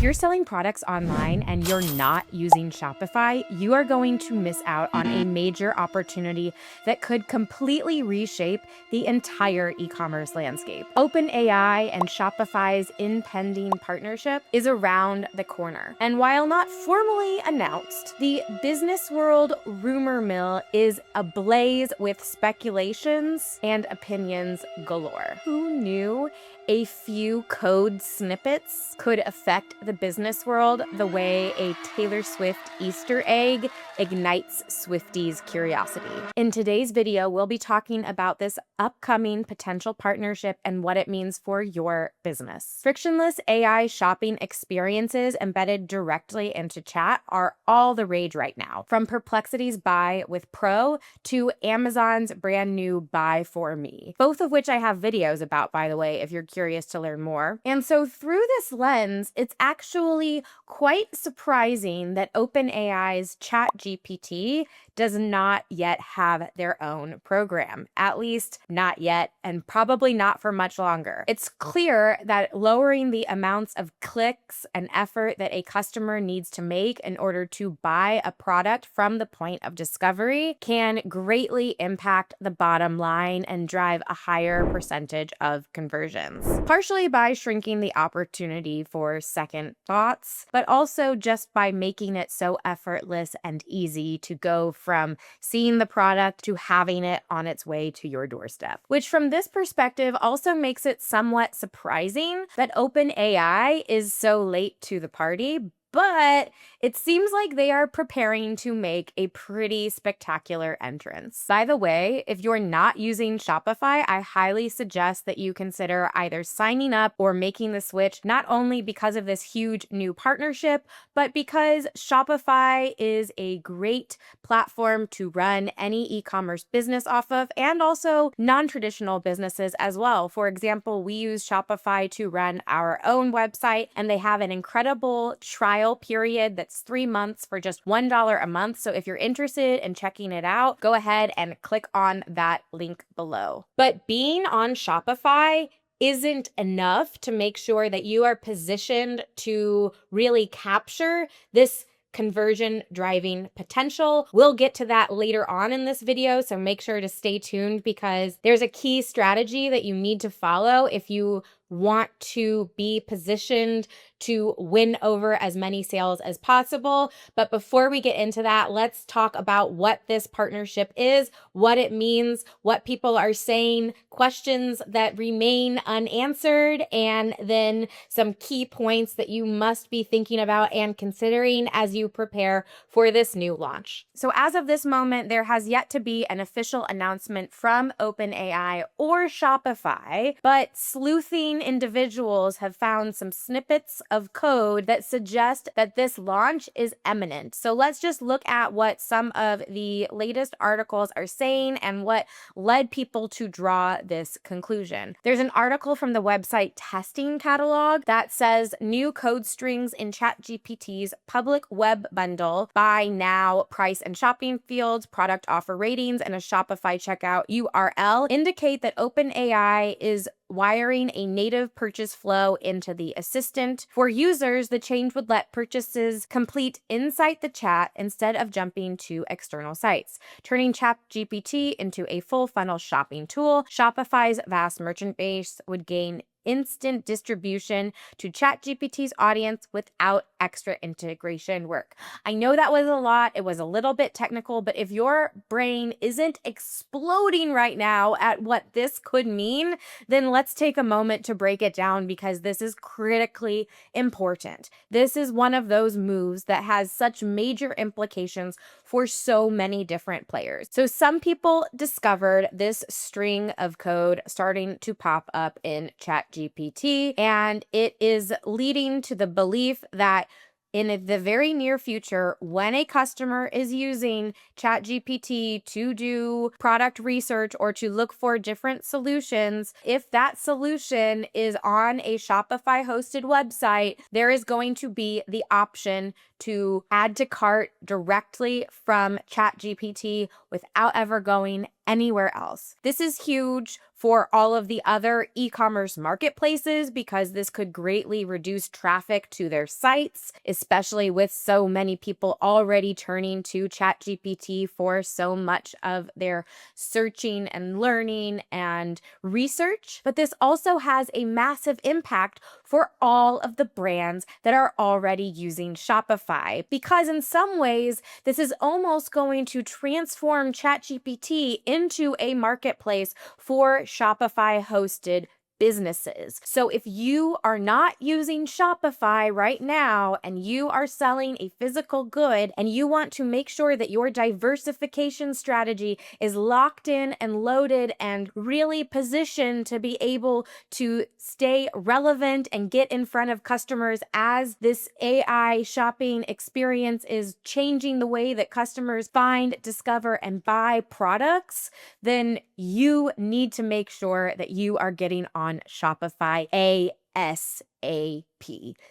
you're selling products online and you're not using Shopify, you are going to miss out on a major opportunity that could completely reshape the entire e-commerce landscape. OpenAI and Shopify's impending partnership is around the corner. And while not formally announced, the business world rumor mill is ablaze with speculations and opinions galore. Who knew a few code snippets could affect the business world the way a Taylor Swift Easter egg ignites Swifties' curiosity? In today's video, we'll be talking about this upcoming potential partnership and what it means for your business. Frictionless AI shopping experiences embedded directly into chat are all the rage right now, from Perplexity's Buy with Pro to Amazon's brand new Buy for Me, both of which I have videos about, by the way, if you're curious to learn more. And so through this lens, it's actually quite surprising that OpenAI's ChatGPT does not yet have their own program, at least not yet, and probably not for much longer. It's clear that lowering the amounts of clicks and effort that a customer needs to make in order to buy a product from the point of discovery can greatly impact the bottom line and drive a higher percentage of conversions, partially by shrinking the opportunity for second thoughts, but also just by making it so effortless and easy to go from seeing the product to having it on its way to your doorstep. Which from this perspective also makes it somewhat surprising that OpenAI is so late to the party, but it seems like they are preparing to make a pretty spectacular entrance. By the way, if you're not using Shopify, I highly suggest that you consider either signing up or making the switch, not only because of this huge new partnership, but because Shopify is a great platform to run any e-commerce business off of, and also non-traditional businesses as well. For example, we use Shopify to run our own website, and they have an incredible trial period that's 3 months for just $1 a month. So if you're interested in checking it out, go ahead and click on that link below. But being on Shopify isn't enough to make sure that you are positioned to really capture this conversion driving potential. We'll get to that later on in this video, so make sure to stay tuned because there's a key strategy that you need to follow if you want to be positioned to win over as many sales as possible. But before we get into that, let's talk about what this partnership is, what it means, what people are saying, questions that remain unanswered, and then some key points that you must be thinking about and considering as you prepare for this new launch. So as of this moment, there has yet to be an official announcement from OpenAI or Shopify, but sleuthing individuals have found some snippets of code that suggest that this launch is imminent. So let's just look at what some of the latest articles are saying and what led people to draw this conclusion. There's an article from the website Testing Catalog that says new code strings in ChatGPT's public web bundle, buy now, price and shopping fields, product offer ratings, and a Shopify checkout URL indicate that OpenAI is wiring a native purchase flow into the assistant. For users, the change would let purchases complete inside the chat instead of jumping to external sites, turning ChatGPT into a full funnel shopping tool. Shopify's vast merchant base would gain instant distribution to ChatGPT's audience without extra integration work. I know that was a lot. It was a little bit technical, but if your brain isn't exploding right now at what this could mean, then let's take a moment to break it down because this is critically important. This is one of those moves that has such major implications for so many different players. So some people discovered this string of code starting to pop up in ChatGPT, and it is leading to the belief that in the very near future, when a customer is using ChatGPT to do product research or to look for different solutions, if that solution is on a Shopify hosted website, there is going to be the option to add to cart directly from ChatGPT without ever going anywhere else. This is huge for all of the other e-commerce marketplaces because this could greatly reduce traffic to their sites, especially with so many people already turning to ChatGPT for so much of their searching and learning and research. But this also has a massive impact for all of the brands that are already using Shopify, because in some ways, this is almost going to transform ChatGPT into a marketplace for Shopify hosted businesses. So if you are not using Shopify right now and you are selling a physical good and you want to make sure that your diversification strategy is locked in and loaded and really positioned to be able to stay relevant and get in front of customers as this AI shopping experience is changing the way that customers find, discover, and buy products, then you need to make sure that you are getting on Shopify ASAP.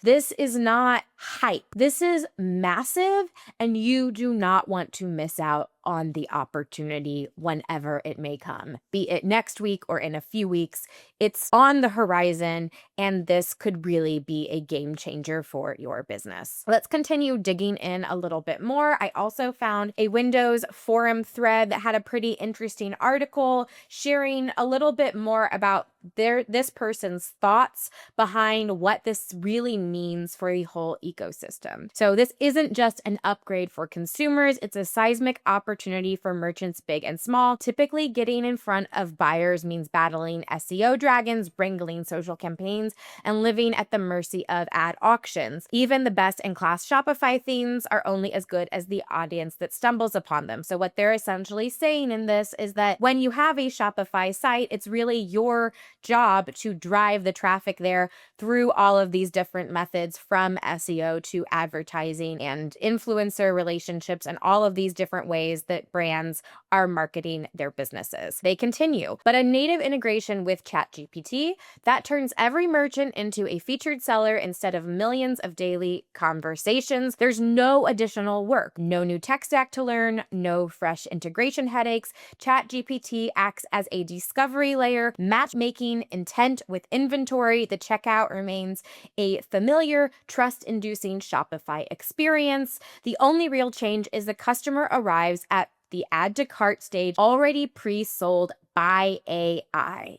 This is not hype. This is massive, and you do not want to miss out on the opportunity whenever it may come, be it next week or in a few weeks. It's on the horizon, and this could really be a game changer for your business. Let's continue digging in a little bit more. I also found a Windows forum thread that had a pretty interesting article sharing a little bit more about this person's thoughts behind what this really means for the whole ecosystem. So this isn't just an upgrade for consumers, it's a seismic opportunity for merchants big and small. Typically, getting in front of buyers means battling SEO dragons, wrangling social campaigns, and living at the mercy of ad auctions. Even the best in class Shopify themes are only as good as the audience that stumbles upon them. So what they're essentially saying in this is that when you have a Shopify site, it's really your job to drive the traffic there through all of these different methods, from SEO to advertising and influencer relationships and all of these different ways that brands are marketing their businesses. They continue, but a native integration with ChatGPT that turns every merchant into a featured seller instead of millions of daily conversations. There's no additional work, no new tech stack to learn, no fresh integration headaches. ChatGPT acts as a discovery layer, matchmaking intent with inventory. The checkout remains a familiar, trust-inducing Shopify experience. The only real change is the customer arrives at the add to cart stage already pre-sold by AI.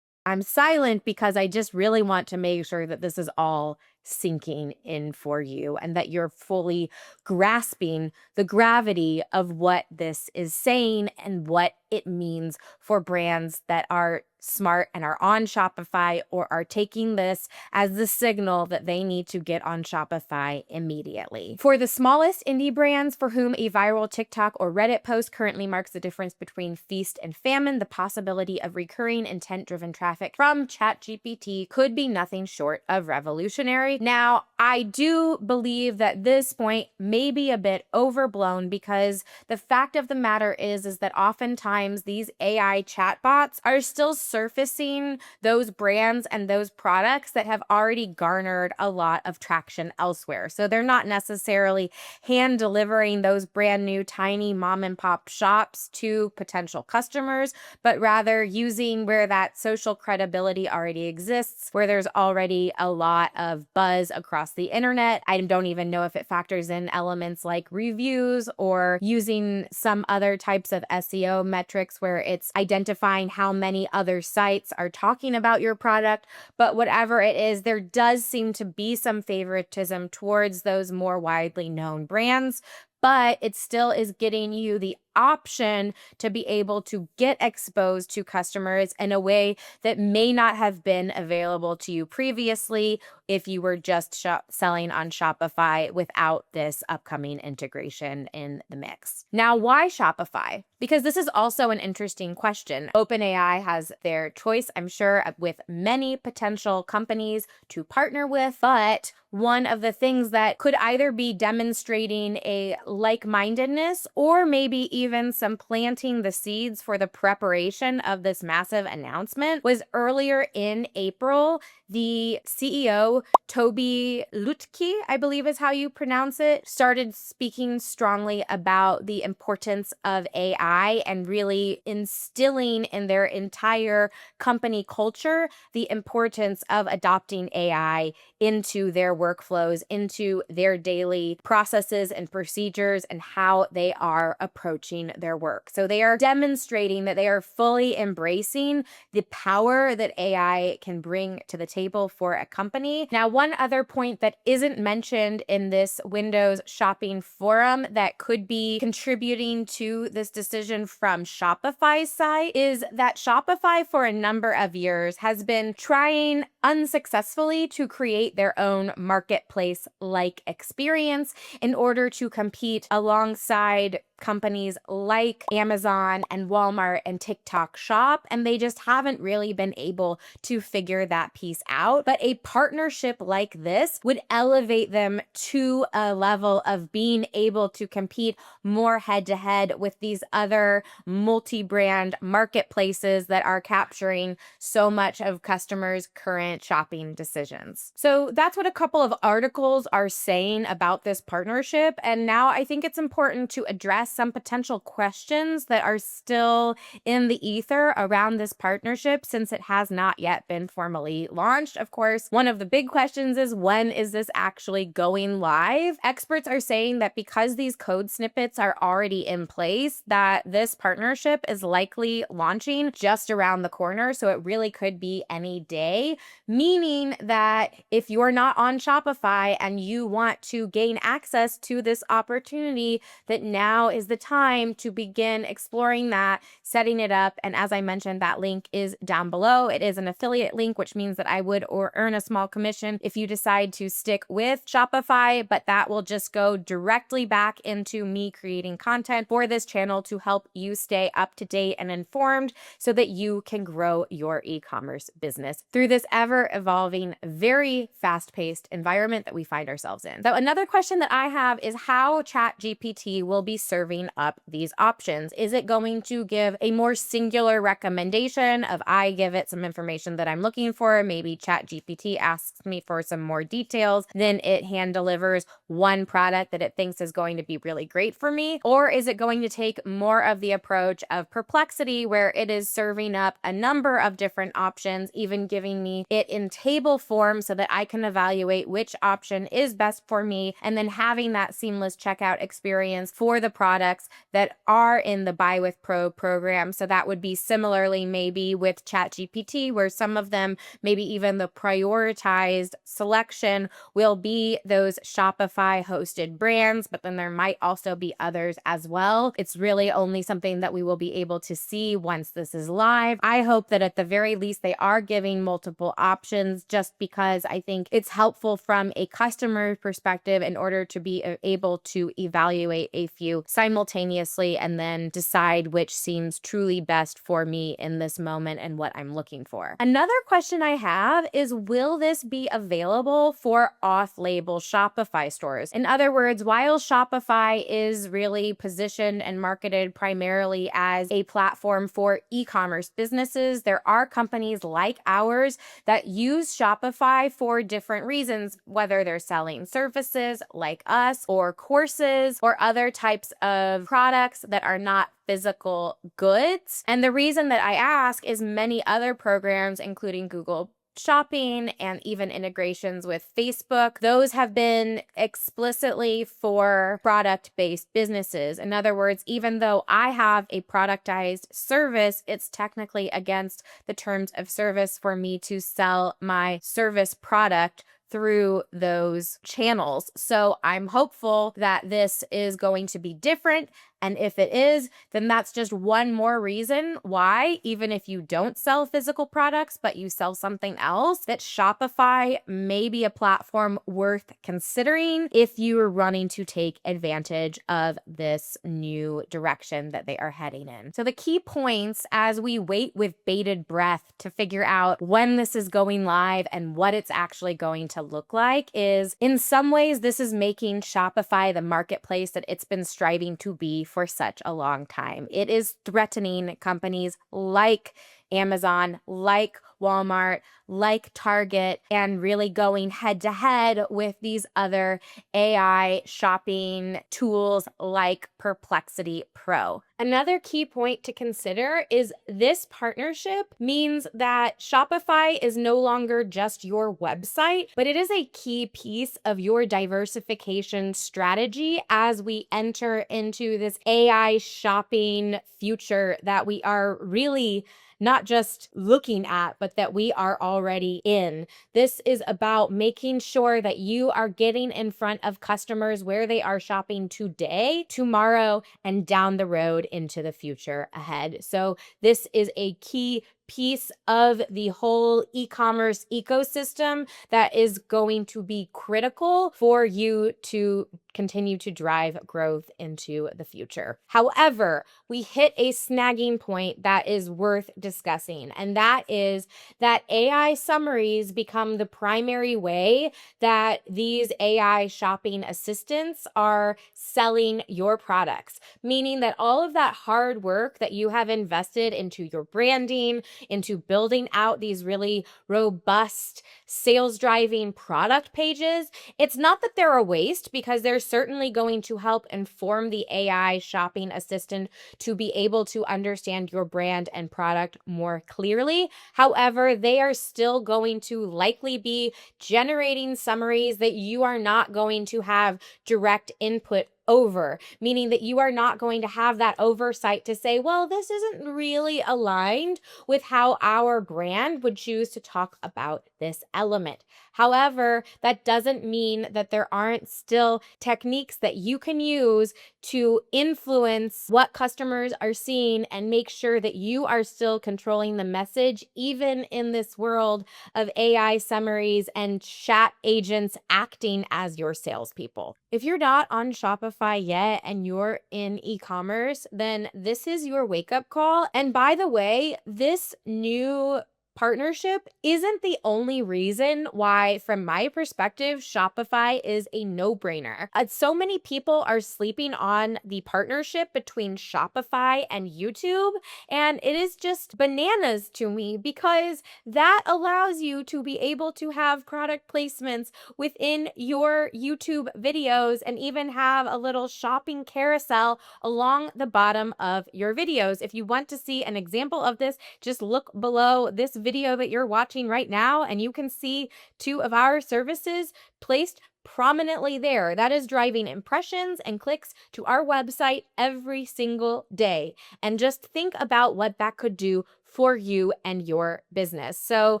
I'm silent because I just really want to make sure that this is all sinking in for you and that you're fully grasping the gravity of what this is saying and what it means for brands that are smart and are on Shopify or are taking this as the signal that they need to get on Shopify immediately. For the smallest indie brands for whom a viral TikTok or Reddit post currently marks the difference between feast and famine, the possibility of recurring intent-driven traffic from ChatGPT could be nothing short of revolutionary. Now, I do believe that this point may be a bit overblown because the fact of the matter is that oftentimes these AI chatbots are still surfacing those brands and those products that have already garnered a lot of traction elsewhere. So they're not necessarily hand delivering those brand new tiny mom and pop shops to potential customers, but rather using where that social credibility already exists, where there's already a lot of buzz across the internet. I don't even know if it factors in elements like reviews or using some other types of SEO metrics where it's identifying how many other sites are talking about your product. But whatever it is, there does seem to be some favoritism towards those more widely known brands, but it still is getting you the option to be able to get exposed to customers in a way that may not have been available to you previously if you were just selling on Shopify without this upcoming integration in the mix. Now, why Shopify? Because this is also an interesting question. OpenAI has their choice, I'm sure, with many potential companies to partner with, but one of the things that could either be demonstrating a like-mindedness or maybe even some planting the seeds for the preparation of this massive announcement was earlier in April. The CEO, Toby Lutke, I believe is how you pronounce it, started speaking strongly about the importance of AI and really instilling in their entire company culture the importance of adopting AI into their workflows, into their daily processes and procedures, and how they are approaching their work. So they are demonstrating that they are fully embracing the power that AI can bring to the table for a company. Now, one other point that isn't mentioned in this Windows shopping forum that could be contributing to this decision from Shopify's side is that Shopify for a number of years has been trying unsuccessfully to create their own marketplace-like experience in order to compete alongside companies like Amazon and Walmart and TikTok Shop, and they just haven't really been able to figure that piece out. But a partnership like this would elevate them to a level of being able to compete more head-to-head with these other multi-brand marketplaces that are capturing so much of customers' current shopping decisions. So that's what a couple of articles are saying about this partnership, and now I think it's important to address some potential questions that are still in the ether around this partnership since it has not yet been formally launched. Of course, one of the big questions is, when is this actually going live? Experts are saying that because these code snippets are already in place, that this partnership is likely launching just around the corner. So it really could be any day, meaning that if you're not on Shopify and you want to gain access to this opportunity, that now is the time to begin exploring that, setting it up. And as I mentioned, that link is down below. It is an affiliate link, which means that I would earn a small commission if you decide to stick with Shopify, but that will just go directly back into me creating content for this channel to help you stay up to date and informed so that you can grow your e-commerce business through this ever evolving, very fast-paced environment that we find ourselves in. So another question that I have is how ChatGPT will be serving up these options. Is it going to give a more singular recommendation of I give it some information that I'm looking for, maybe ChatGPT asks me for some more details, then it hand delivers one product that it thinks is going to be really great for me? Or is it going to take more of the approach of Perplexity, where it is serving up a number of different options, even giving me it in table form so that I can evaluate which option is best for me, and then having that seamless checkout experience for the products that are in the Buy with Pro program? So that would be similarly maybe with ChatGPT, where some of them, maybe even the prioritized selection will be those Shopify hosted brands, but then there might also be others as well. It's really only something that we will be able to see once this is live. I hope that at the very least they are giving multiple options, just because I think it's helpful from a customer perspective in order to be able to evaluate a few simultaneously and then decide which seems truly best for me in this moment and what I'm looking for. Another question I have is, will this be available for off-label Shopify stores? In other words, while Shopify is really positioned and marketed primarily as a platform for e-commerce businesses, there are companies like ours that use Shopify for different reasons, whether they're selling services like us or courses or other types of products that are not physical goods. And the reason that I ask is many other programs, including Google Shopping and even integrations with Facebook, those have been explicitly for product-based businesses. In other words, even though I have a productized service, it's technically against the terms of service for me to sell my service product through those channels. So I'm hopeful that this is going to be different And if it is, then that's just one more reason why, even if you don't sell physical products, but you sell something else, that Shopify may be a platform worth considering if you are running to take advantage of this new direction that they are heading in. So the key points as we wait with bated breath to figure out when this is going live and what it's actually going to look like is, in some ways, this is making Shopify the marketplace that it's been striving to be for such a long time. It is threatening companies like Amazon, like Walmart, like Target, and really going head to head with these other AI shopping tools like Perplexity Pro. Another key point to consider is this partnership means that Shopify is no longer just your website, but it is a key piece of your diversification strategy as we enter into this AI shopping future that we are really not just looking at, but that we are already in. This is about making sure that you are getting in front of customers where they are shopping today, tomorrow, and down the road into the future ahead. So this is a key piece of the whole e-commerce ecosystem that is going to be critical for you to continue to drive growth into the future. However, we hit a snagging point that is worth discussing, and that is that AI summaries become the primary way that these AI shopping assistants are selling your products, meaning that all of that hard work that you have invested into your branding, into building out these really robust sales driving product pages, it's not that they're a waste, because they're certainly going to help inform the AI shopping assistant to be able to understand your brand and product more clearly. However, they are still going to likely be generating summaries that you are not going to have direct input over, meaning that you are not going to have that oversight to say, well, this isn't really aligned with how our brand would choose to talk about this element. However, that doesn't mean that there aren't still techniques that you can use to influence what customers are seeing and make sure that you are still controlling the message, even in this world of AI summaries and chat agents acting as your salespeople. If you're not on Shopify yet and you're in e-commerce, then this is your wake-up call. And by the way, this new partnership isn't the only reason why, from my perspective, Shopify is a no-brainer. So many people are sleeping on the partnership between Shopify and YouTube, and it is just bananas to me, because that allows you to be able to have product placements within your YouTube videos and even have a little shopping carousel along the bottom of your videos. If you want to see an example of this, just look below this video that you're watching right now, and you can see 2 of our services placed prominently there. That is driving impressions and clicks to our website every single day. And just think about what that could do for you and your business. So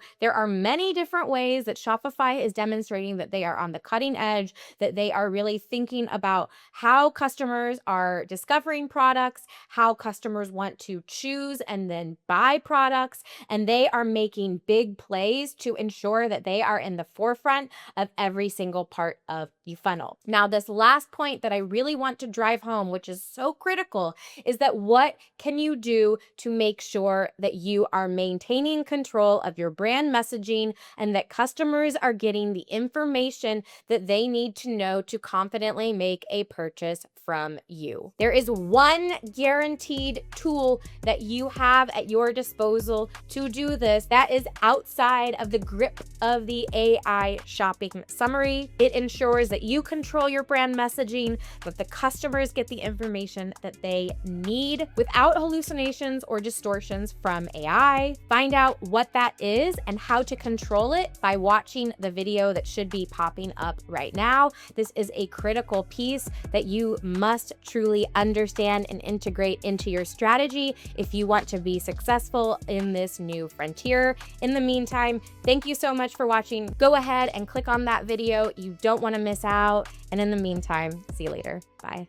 there are many different ways that Shopify is demonstrating that they are on the cutting edge, that they are really thinking about how customers are discovering products, how customers want to choose and then buy products, and they are making big plays to ensure that they are in the forefront of every single part of the funnel. Now, this last point that I really want to drive home, which is so critical, is that what can you do to make sure that you are maintaining control of your brand messaging and that customers are getting the information that they need to know to confidently make a purchase from you. There is one guaranteed tool that you have at your disposal to do this that is outside of the grip of the AI shopping summary. It ensures that you control your brand messaging, that the customers get the information that they need without hallucinations or distortions from AI. Find out what that is and how to control it by watching the video that should be popping up right now. This is a critical piece that you must truly understand and integrate into your strategy if you want to be successful in this new frontier. In the meantime, thank you so much for watching. Go ahead and click on that video. You don't want to miss out. And in the meantime, see you later. Bye.